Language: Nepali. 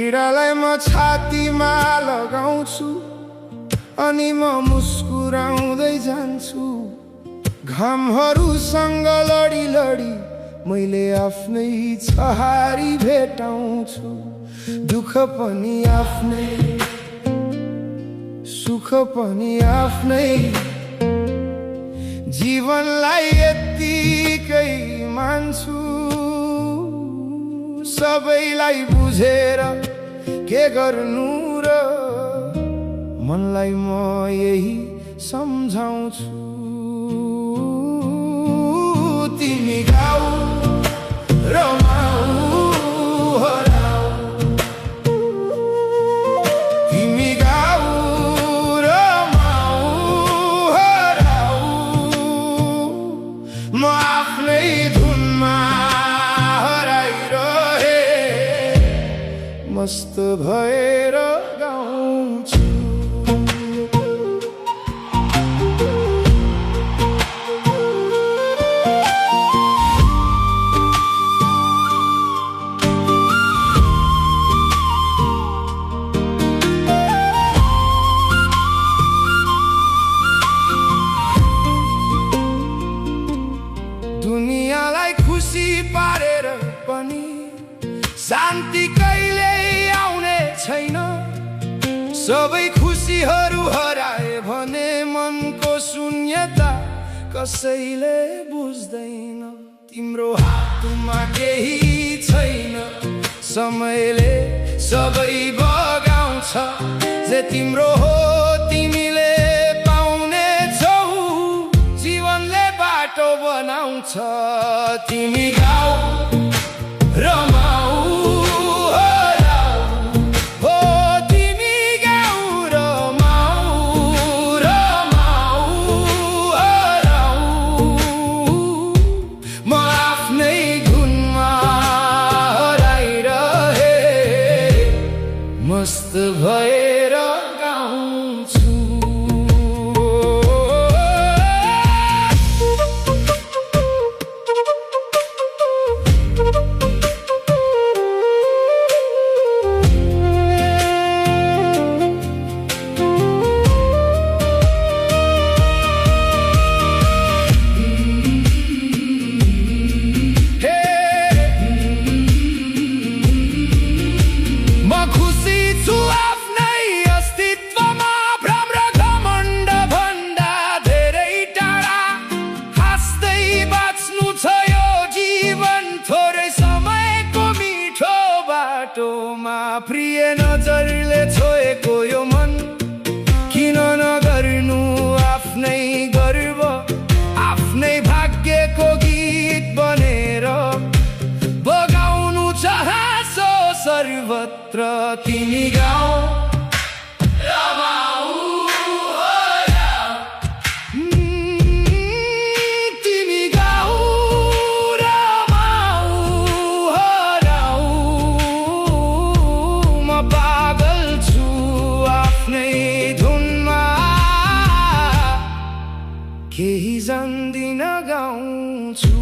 पीडालाई म छातीमा लगाउँछु अनि म मुस्कुराउँदै जान्छु। घामहरूसँग लडी लडी मैले आफ्नै छहारी भेटाउँछु। दुःख पनि आफ्नै, सुख पनि आफ्नै, जीवनलाई यत्तिकै मान्छु। सबैलाई बुझेर के गर्नु र मनलाई म यही सम्झाउँछु। तिमी गाऊ रमाऊ हराऊ, तिमी गाऊ रमाऊ हराऊ, म आफ्नै धुनमा हराइरहे मस्त भएर गाउँछु। दुनियाँलाई खुसी पारेर पनि शान्ति कहिल्यै आउने छैन। सबै खुसीहरू हराए भने मनको शून्यता कसैले बुझ्दैन। तिम्रो हातमा केही छैन, समयले सबै बगाउँछ। जे तिम्रो हो तिमीले पाउने छौ, जीवनले बाटो बनाउँछ। तिमी गाऊ रमाऊ हराऊ, हो तिमी गाऊ रमाऊ रमाऊ हराऊ, म आफ्नै धुनमा हराइरहे मस्त भएर गाउँछु। प्रिय नजरले छोएको यो मन किन नगर्नु आफ्नै गर्व। आफ्नै भाग्यको गीत बनेर बगाउनु छ हाँसो सर्वत्र। तिमी गाऊ रमाऊ हराऊ, तिमी गाऊ रमाऊ हराऊ, पागल छु आफ्नै धुनमा केही जान्दिन गाउँछु।